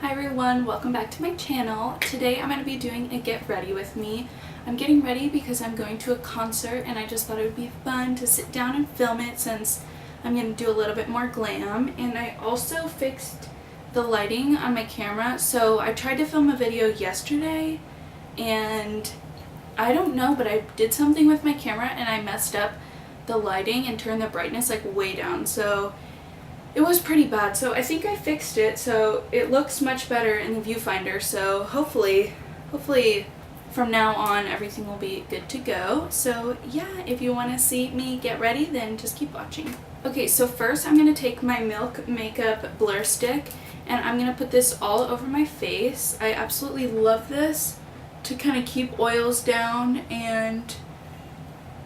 Hi everyone, welcome back to my channel. Today I'm going to be doing a get ready with me. I'm getting ready because I'm going to a concert and I just thought it would be fun to sit down and film it since I'm going to do a little bit more glam. And I also fixed the lighting on my camera. So I tried to film a video yesterday and I don't know, but I did something with my camera and I messed up the lighting and turned the brightness like way down. So it was pretty bad, so I think I fixed it, so it looks much better in the viewfinder. So hopefully from now on everything will be good to go. So yeah, if you want to see me get ready, then just keep watching. Okay, so first I'm going to take my Milk Makeup Blur Stick and I'm going to put this all over my face. I absolutely love this to kind of keep oils down and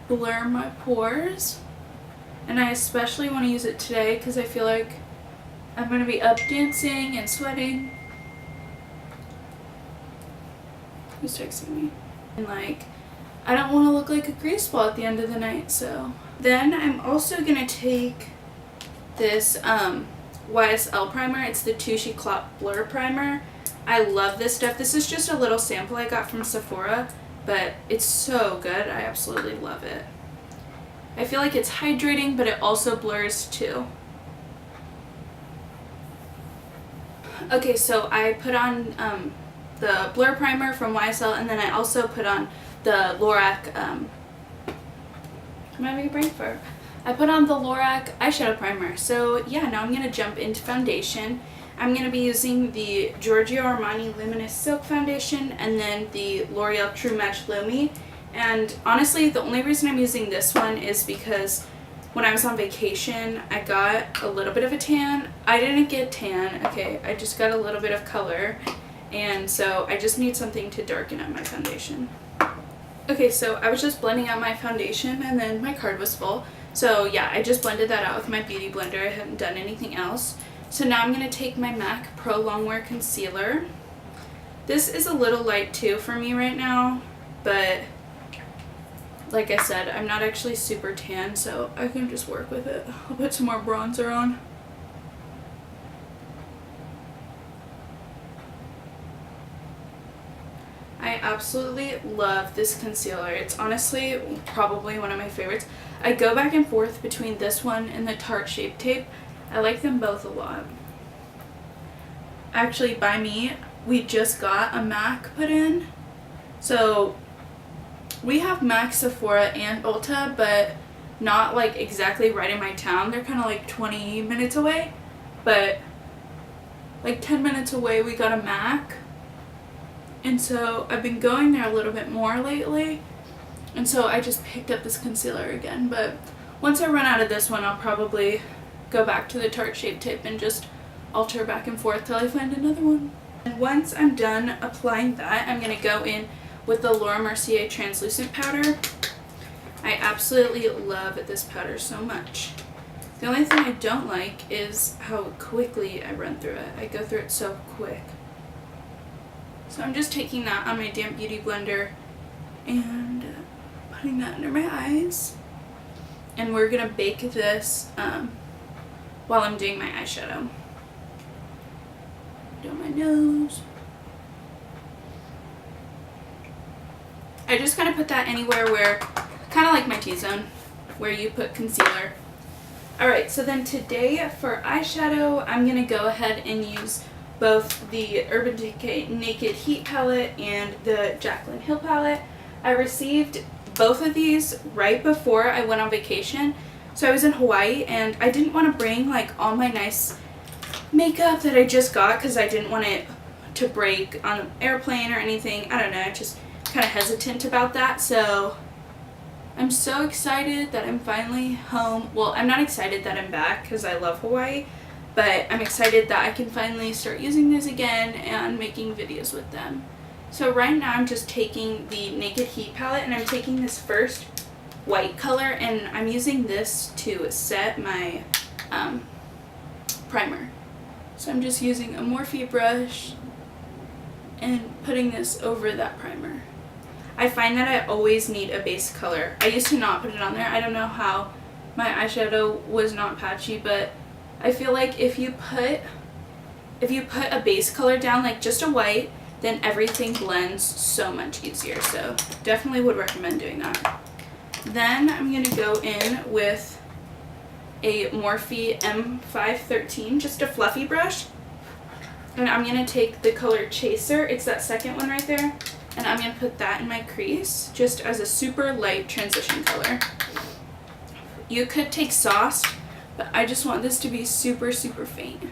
blur my pores. And I especially want to use it today because I feel like I'm going to be up dancing and sweating. Who's texting me? And like, I don't want to look like a grease ball at the end of the night, so. Then I'm also going to take this YSL primer. It's the Touche Eclat Blur Primer. I love this stuff. This is just a little sample I got from Sephora, but it's so good. I absolutely love it. I feel like it's hydrating, but it also blurs too. Okay, so I put on the blur primer from YSL, and then I also put on the Lorac, I'm having a brain fart. I put on the Lorac eyeshadow primer. So yeah, now I'm going to jump into foundation. I'm going to be using the Giorgio Armani Luminous Silk foundation and then the L'Oreal True Match Lumi. And honestly, the only reason I'm using this one is because when I was on vacation, I got a little bit of a tan. I didn't get tan, okay, I just got a little bit of color. And so I just need something to darken up my foundation. Okay, so I was just blending out my foundation and then my card was full. So yeah, I just blended that out with my beauty blender. I haven't done anything else. So now I'm going to take my MAC Pro Longwear Concealer. This is a little light too for me right now, but like I said, I'm not actually super tan, so I can just work with it. I'll put some more bronzer on. I absolutely love this concealer. It's honestly probably one of my favorites. I go back and forth between this one and the Tarte Shape Tape. I like them both a lot. Actually, by me, we just got a MAC put in. So we have MAC, Sephora, and Ulta, but not like exactly right in my town. They're kind of like 20 minutes away, but like 10 minutes away we got a MAC. And so I've been going there a little bit more lately. And so I just picked up this concealer again. But once I run out of this one, I'll probably go back to the Tarte Shape Tape and just alter back and forth till I find another one. And once I'm done applying that, I'm going to go in with the Laura Mercier translucent powder. I absolutely love this powder so much. The only thing I don't like is how quickly I run through it. I go through it so quick. So I'm just taking that on my damp beauty blender and putting that under my eyes. And we're gonna bake this while I'm doing my eyeshadow. Down my nose. I just kind of put that anywhere where, kind of like my T-zone, where you put concealer. Alright, so then today for eyeshadow, I'm going to go ahead and use both the Urban Decay Naked Heat palette and the Jaclyn Hill palette. I received both of these right before I went on vacation. So I was in Hawaii and I didn't want to bring like all my nice makeup that I just got because I didn't want it to break on the airplane or anything. I don't know, I just kind of hesitant about that. So I'm so excited that I'm finally home. Well, I'm not excited that I'm back because I love Hawaii, but I'm excited that I can finally start using these again and making videos with them. So right now I'm just taking the Naked Heat palette and I'm taking this first white color and I'm using this to set my primer. So I'm just using a Morphe brush and putting this over that primer. I find that I always need a base color. I used to not put it on there. I don't know how my eyeshadow was not patchy, but I feel like if you put if you put a base color down, like just a white, then everything blends so much easier. So definitely would recommend doing that. Then I'm going to go in with a Morphe M513, just a fluffy brush. And I'm going to take the color Chaser, it's that second one right there, and I'm going to put that in my crease just as a super light transition color. You could take Sauce, but I just want this to be super, super faint.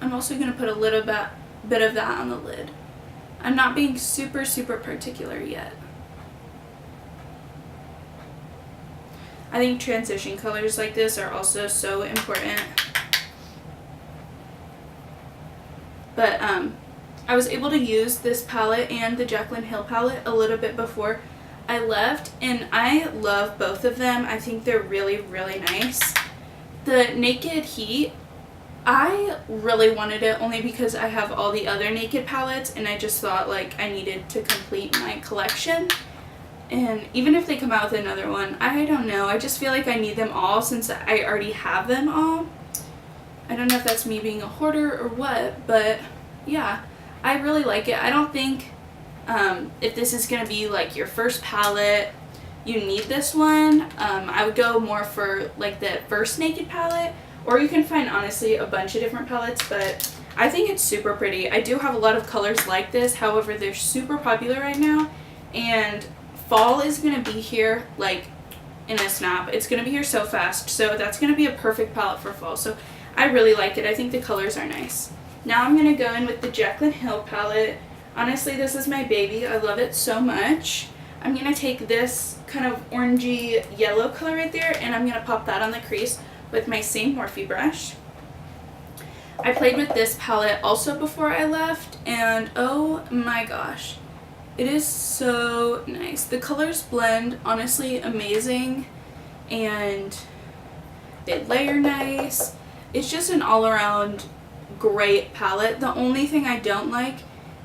I'm also going to put a little bit of that on the lid. I'm not being super, super particular yet. I think transition colors like this are also so important. But I was able to use this palette and the Jaclyn Hill palette a little bit before I left, and I love both of them. I think they're really, really nice. The Naked Heat, I really wanted it only because I have all the other Naked palettes, and I just thought like I needed to complete my collection. And even if they come out with another one, I don't know, I just feel like I need them all since I already have them all. I don't know if that's me being a hoarder or what, but yeah, I really like it. I don't think if this is going to be like your first palette, you need this one. I would go more for like the first Naked palette, or you can find honestly a bunch of different palettes, but I think it's super pretty. I do have a lot of colors like this, however they're super popular right now, and fall is going to be here like in a snap. It's going to be here so fast, so that's going to be a perfect palette for fall. So I really like it. I think the colors are nice. Now I'm going to go in with the Jaclyn Hill palette. Honestly, this is my baby. I love it so much. I'm going to take this kind of orangey yellow color right there, and I'm going to pop that on the crease with my same Morphe brush. I played with this palette also before I left, and oh my gosh, it is so nice. The colors blend honestly amazing, and they layer nice. It's just an all-around great palette. The only thing I don't like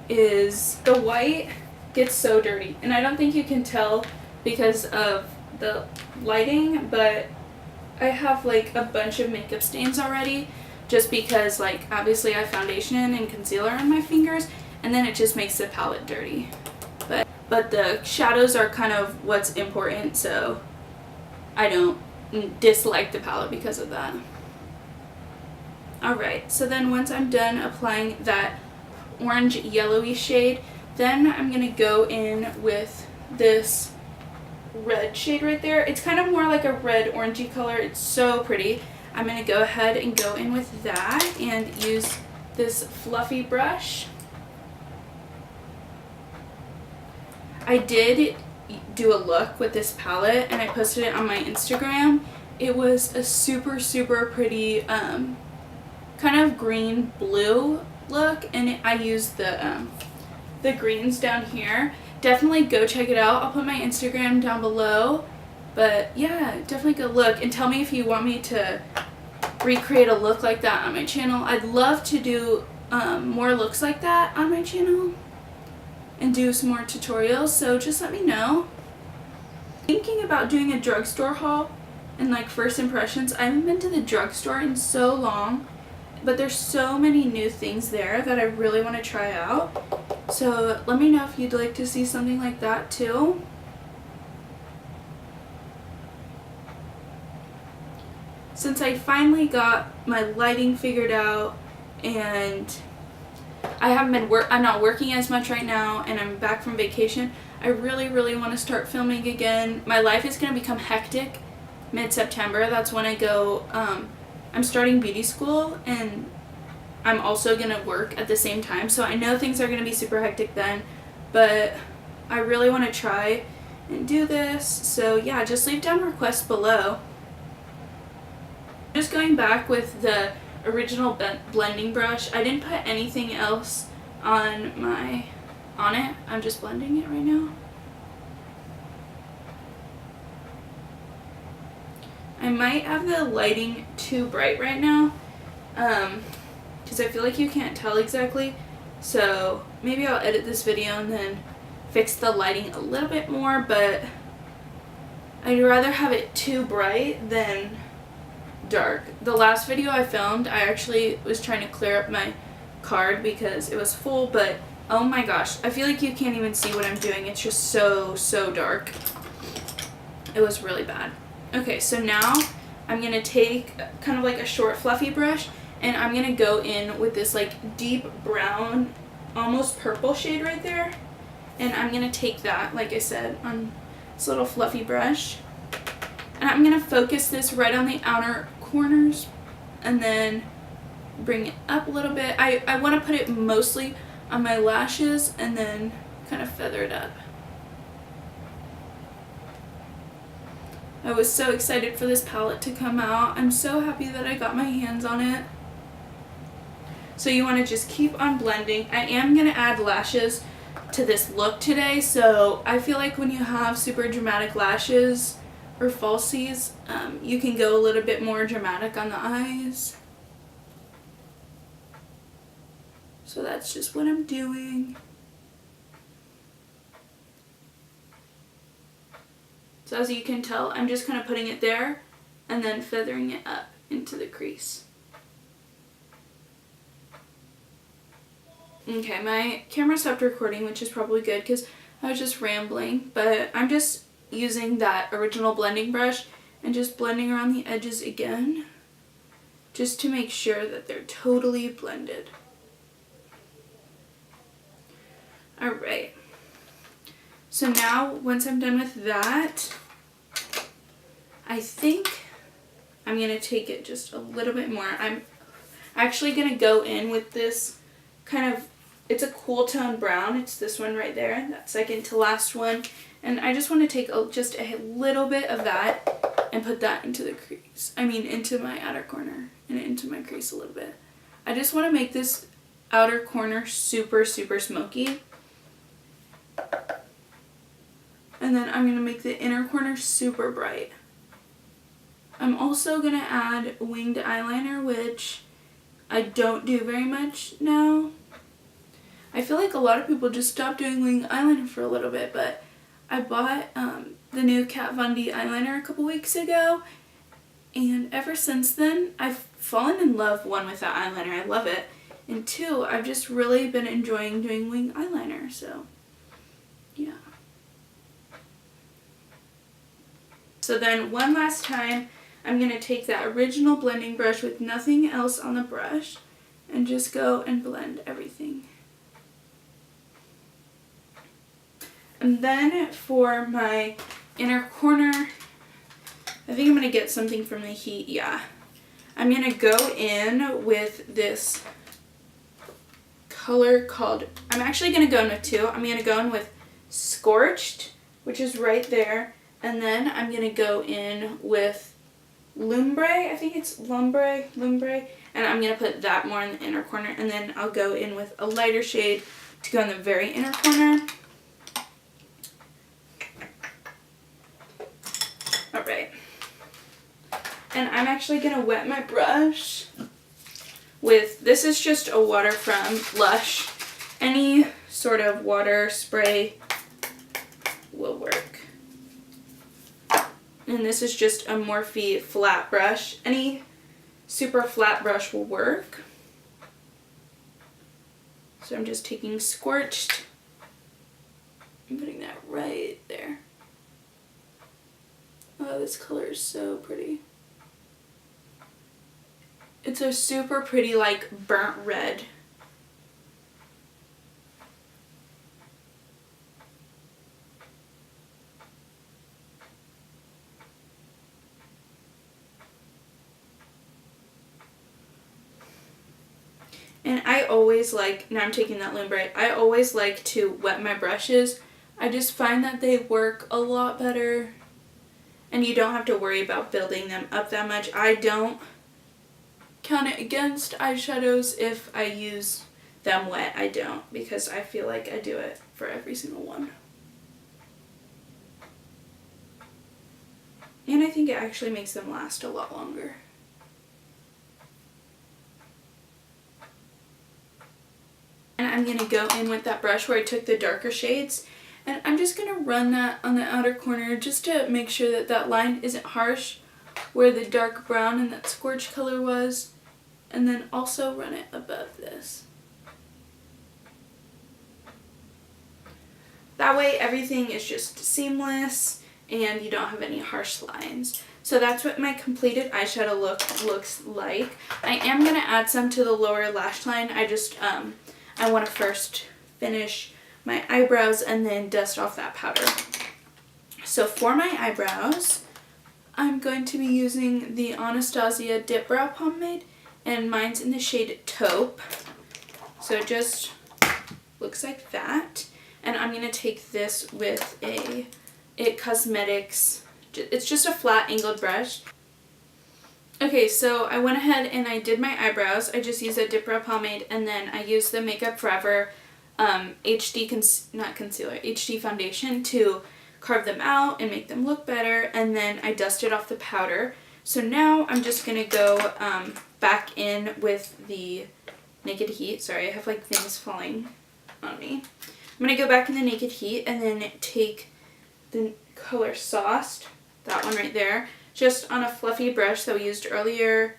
is the white gets so dirty, and I don't think you can tell because of the lighting, but I have like a bunch of makeup stains already just because like obviously I have foundation and concealer on my fingers, and then it just makes the palette dirty. But the shadows are kind of what's important, so I don't dislike the palette because of that. Alright, so then once I'm done applying that orange yellowy shade, then I'm going to go in with this red shade right there. It's kind of more like a red orangey color. It's so pretty. I'm going to go ahead and go in with that and use this fluffy brush. I did do a look with this palette and I posted it on my Instagram. It was a super, super pretty kind of green blue look, and I used the greens down here. Definitely go check it out. I'll put my Instagram down below. But yeah, definitely go look and tell me if you want me to recreate a look like that on my channel. I'd love to do more looks like that on my channel and do some more tutorials, so just let me know. Thinking about doing a drugstore haul and like first impressions. I haven't been to the drugstore in so long, but there's so many new things there that I really want to try out. So let me know if you'd like to see something like that too. Since I finally got my lighting figured out and I'm not working as much right now and I'm back from vacation, I really, really want to start filming again. My life is going to become hectic mid-September. That's when I go, I'm starting beauty school and I'm also going to work at the same time. So I know things are going to be super hectic then, but I really want to try and do this. So yeah, just leave down requests below. Just going back with the original blending brush, I didn't put anything else on it. I'm just blending it right now. I might have the lighting too bright right now because I feel like you can't tell exactly, so maybe I'll edit this video and then fix the lighting a little bit more, but I'd rather have it too bright than dark. The last video I filmed, I actually was trying to clear up my card because it was full, but oh my gosh, I feel like you can't even see what I'm doing. It's just so dark. It was really bad. Okay, so now I'm going to take kind of like a short fluffy brush, and I'm going to go in with this like deep brown, almost purple shade right there. And I'm going to take that, like I said, on this little fluffy brush. And I'm going to focus this right on the outer corners and then bring it up a little bit. I want to put it mostly on my lashes and then kind of feather it up. I was so excited for this palette to come out. I'm so happy that I got my hands on it. So you want to just keep on blending. I am going to add lashes to this look today, so I feel like when you have super dramatic lashes or falsies, you can go a little bit more dramatic on the eyes. So that's just what I'm doing. So as you can tell, I'm just kind of putting it there and then feathering it up into the crease. Okay, my camera stopped recording, which is probably good because I was just rambling, but I'm just using that original blending brush and just blending around the edges again, just to make sure that they're totally blended. Alright, so now once I'm done with that, I think I'm going to take it just a little bit more. I'm actually going to go in with this kind of, it's a cool tone brown. It's this one right there, that second to last one. And I just want to take just a little bit of that and put that into the crease. I mean, into my outer corner and into my crease a little bit. I just want to make this outer corner super smoky. And then I'm going to make the inner corner super bright. I'm also going to add winged eyeliner, which I don't do very much now. I feel like a lot of people just stopped doing winged eyeliner for a little bit, but I bought the new Kat Von D eyeliner a couple weeks ago, and ever since then I've fallen in love, one, with that eyeliner. I love it, and two, I've just really been enjoying doing winged eyeliner, so yeah. So then one last time, I'm going to take that original blending brush with nothing else on the brush and just go and blend everything. And then for my inner corner, I think I'm going to get something from the heat, yeah. I'm going to go in with this color called, I'm actually going to go in with two. I'm going to go in with Scorched, which is right there. And then I'm going to go in with Lumbre, I think it's Lumbre, and I'm going to put that more in the inner corner, and then I'll go in with a lighter shade to go in the very inner corner. Alright. And I'm actually going to wet my brush with, this is just a water from Lush. Any sort of water spray will work. And this is just a Morphe flat brush. Any super flat brush will work. So I'm just taking Scorched and putting that right there. Oh, this color is so pretty. It's a super pretty, like, burnt red. And I always like, now I'm taking that Lumbre, I always like to wet my brushes. I just find that they work a lot better. And you don't have to worry about building them up that much. I don't count it against eyeshadows if I use them wet. I don't, because I feel like I do it for every single one. And I think it actually makes them last a lot longer. And I'm going to go in with that brush where I took the darker shades, and I'm just going to run that on the outer corner just to make sure that that line isn't harsh where the dark brown and that scorch color was, and then also run it above this. That way everything is just seamless and you don't have any harsh lines. So that's what my completed eyeshadow look looks like. I am going to add some to the lower lash line. I want to first finish my eyebrows and then dust off that powder. So for my eyebrows, I'm going to be using the Anastasia Dip Brow Pomade, and mine's in the shade Taupe. So it just looks like that. And I'm going to take this with a It Cosmetics, it's just a flat angled brush. Okay, so I went ahead and I did my eyebrows. I just used a Dip Brow Pomade, and then I used the Makeup Forever HD foundation to carve them out and make them look better, and then I dusted off the powder. So now I'm just going to go back in with the Naked Heat. Sorry, I have like things falling on me. I'm going to go back in the Naked Heat and then take the color Sauced, that one right there, just on a fluffy brush that we used earlier.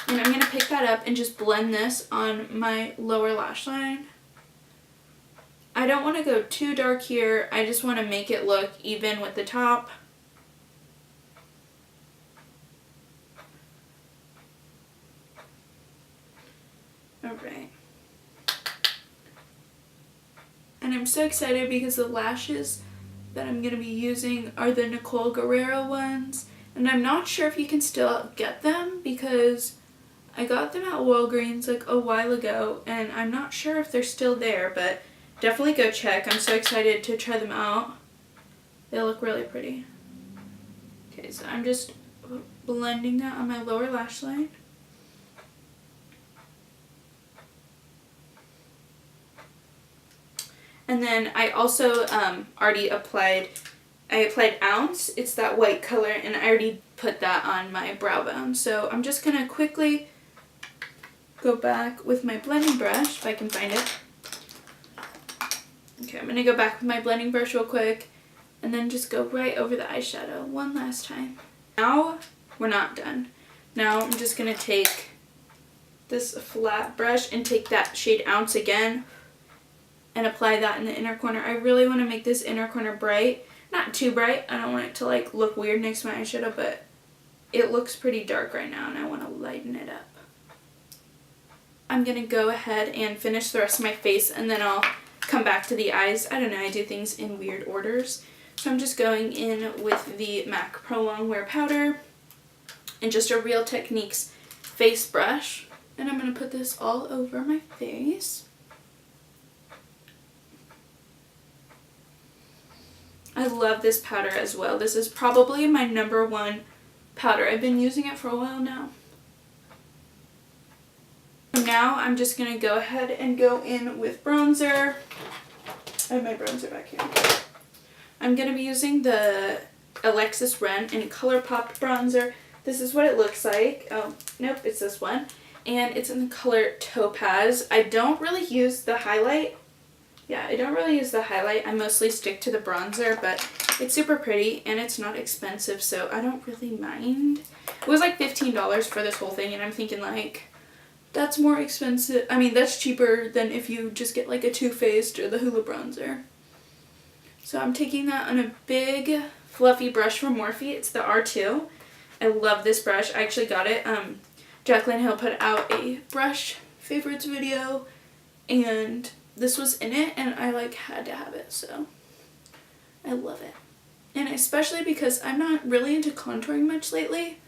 And I'm going to pick that up and just blend this on my lower lash line. I don't want to go too dark here. I just want to make it look even with the top. Alright. And I'm so excited because the lashes that I'm going to be using are the Nicole Guerrero ones. And I'm not sure if you can still get them because I got them at Walgreens like a while ago, and I'm not sure if they're still there, but definitely go check. I'm so excited to try them out. They look really pretty. Okay, so I'm just blending that on my lower lash line. And then I also already applied Ounce. It's that white color, and I already put that on my brow bone. So I'm just going to quickly go back with my blending brush, if I can find it. Okay, I'm going to go back with my blending brush real quick, and then just go right over the eyeshadow one last time. Now we're not done. Now I'm just going to take this flat brush and take that shade Ounce again and apply that in the inner corner. I really want to make this inner corner bright. Not too bright. I don't want it to like look weird next to my eyeshadow, but it looks pretty dark right now and I want to lighten it up. I'm going to go ahead and finish the rest of my face, and then I'll come back to the eyes. I don't know, I do things in weird orders. So I'm just going in with the MAC Pro Longwear powder and just a Real Techniques face brush. And I'm going to put this all over my face. I love this powder as well. This is probably my #1 powder. I've been using it for a while now. Now I'm just going to go ahead and go in with bronzer. I have my bronzer back here. I'm going to be using the Alexis Ren in Colourpop bronzer. This is what it looks like. Oh, nope, it's this one. And it's in the color Topaz. I don't really use the highlight. Yeah, I don't really use the highlight. I mostly stick to the bronzer, but it's super pretty and it's not expensive, so I don't really mind. It was like $15 for this whole thing, and I'm thinking like, that's more expensive. I mean, that's cheaper than if you just get like a Too Faced or the Hoola bronzer. So I'm taking that on a big fluffy brush from Morphe. It's the R2. I love this brush. I actually got it. Jaclyn Hill put out a brush favorites video, and this was in it, and I like had to have it, so I love it. And especially because I'm not really into contouring much lately.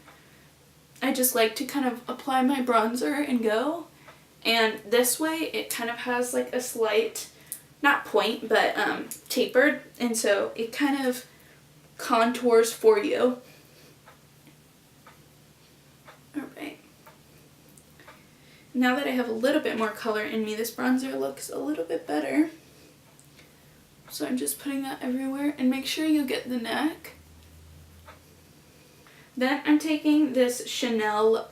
I just like to kind of apply my bronzer and go. And this way it kind of has like a slight, not point, but tapered. And so it kind of contours for you. Alright. Now that I have a little bit more color in me, this bronzer looks a little bit better. So I'm just putting that everywhere, and make sure you get the neck. Then I'm taking this Chanel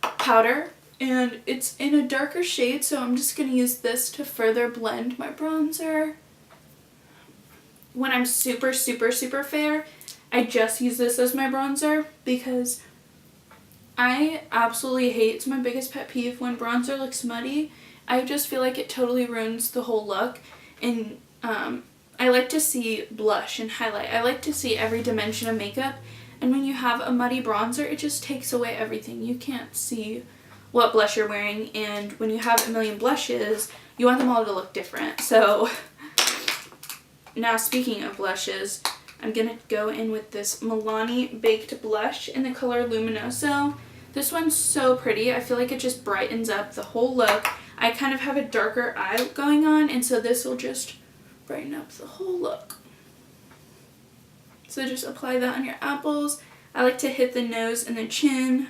powder, and it's in a darker shade, so I'm just going to use this to further blend my bronzer. When I'm super, super, super fair, I just use this as my bronzer because I absolutely hate, it's my biggest pet peeve when bronzer looks muddy. I just feel like it totally ruins the whole look. And I like to see blush and highlight. I like to see every dimension of makeup. And when you have a muddy bronzer, it just takes away everything. You can't see what blush you're wearing. And when you have a million blushes, you want them all to look different. So now speaking of blushes, I'm going to go in with this Milani Baked Blush in the color Luminoso. This one's so pretty. I feel like it just brightens up the whole look. I kind of have a darker eye going on, and so this will just brighten up the whole look. So just apply that on your apples. I like to hit the nose and the chin.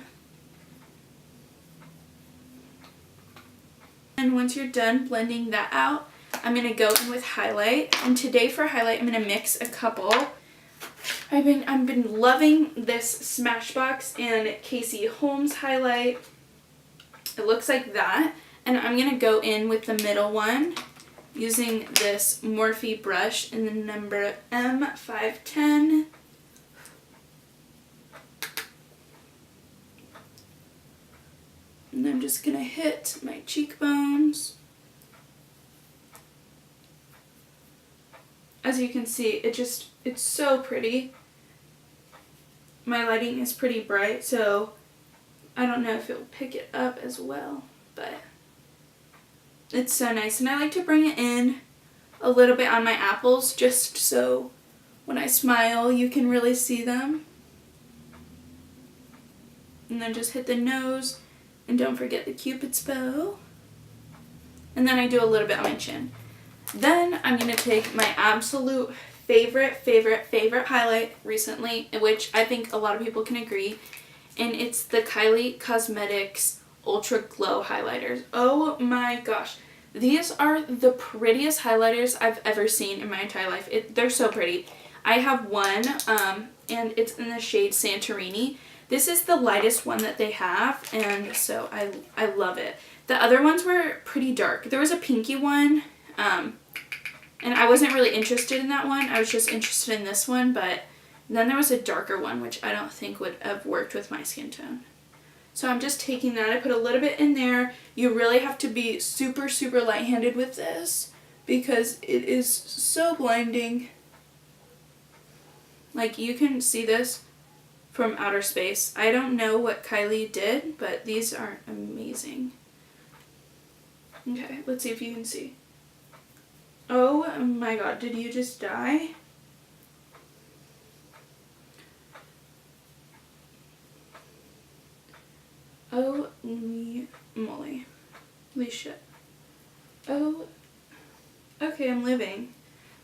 And once you're done blending that out, I'm going to go in with highlight. And today for highlight, I'm going to mix a couple. I've been loving this Smashbox and Casey Holmes highlight. It looks like that. And I'm going to go in with the middle one using this Morphe brush in the number M510. And I'm just going to hit my cheekbones. As you can see, it's so pretty. My lighting is pretty bright, so I don't know if it will pick it up as well, but it's so nice. And I like to bring it in a little bit on my apples just so when I smile you can really see them. And then just hit the nose, and don't forget the Cupid's bow. And then I do a little bit on my chin. Then I'm going to take my absolute favorite highlight recently, which I think a lot of people can agree, and it's the Kylie Cosmetics Ultra Glow highlighters. Oh my gosh. These are the prettiest highlighters I've ever seen in my entire life. They're so pretty. I have one, and it's in the shade Santorini. This is the lightest one that they have, and so I love it. The other ones were pretty dark. There was a pinky one, and I wasn't really interested in that one. I was just interested in this one, but then there was a darker one, which I don't think would have worked with my skin tone. So I'm just taking that. I put a little bit in there. You really have to be super, super light-handed with this because it is so blinding. Like, you can see this from outer space. I don't know what Kylie did, but these are amazing. Okay, let's see if you can see. Oh my god, did you just die? Oh moly. Holy shit. Oh. Okay, I'm living.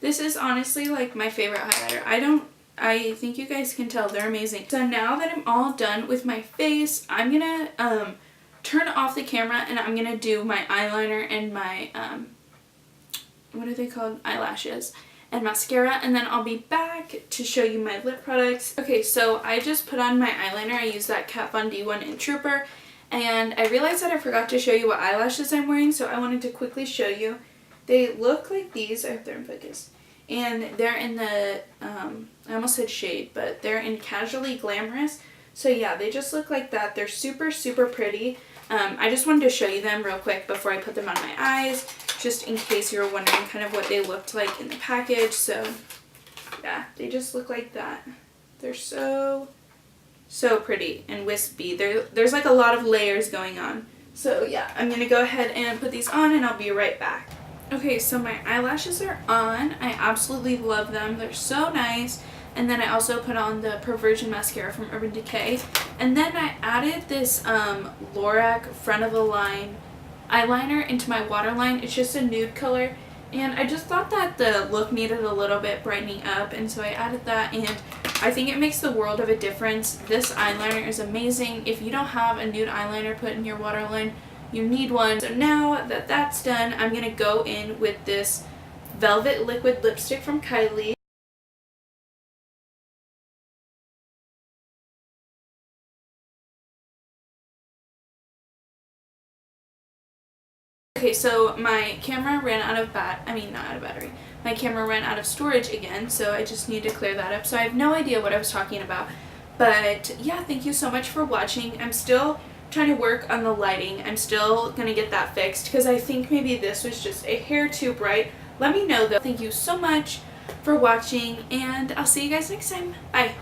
This is honestly like my favorite highlighter. I think you guys can tell they're amazing. So now that I'm all done with my face, I'm gonna turn off the camera and I'm gonna do my eyeliner and my what are they called? Eyelashes and mascara, and then I'll be back to show you my lip products. Okay, so I just put on my eyeliner. I use that Kat Von D one in Trooper, and I realized that I forgot to show you what eyelashes I'm wearing, so I wanted to quickly show you. They look like these. I hope they're in focus. And they're in the, I almost said shade, but they're in Casually Glamorous. So yeah, they just look like that. They're super, super pretty. I just wanted to show you them real quick before I put them on my eyes, just in case you were wondering kind of what they looked like in the package. So yeah, they just look like that. They're so, so pretty and wispy. There's like a lot of layers going on. So yeah, I'm going to go ahead and put these on and I'll be right back. Okay, so my eyelashes are on. I absolutely love them. They're so nice. And then I also put on the Perversion mascara from Urban Decay. And then I added this Lorac front of the line eyeliner into my waterline. It's just a nude color. And I just thought that the look needed a little bit brightening up. And so I added that, and I think it makes the world of a difference. This eyeliner is amazing. If you don't have a nude eyeliner put in your waterline, you need one. So now that that's done, I'm going to go in with this Velvet Liquid Lipstick from Kylie. Okay, so my camera ran out of not out of battery. My camera ran out of storage again, so I just need to clear that up. So I have no idea what I was talking about. But yeah, thank you so much for watching. I'm still trying to work on the lighting. I'm still going to get that fixed because I think maybe this was just a hair too bright. Let me know though. Thank you so much for watching, and I'll see you guys next time. Bye.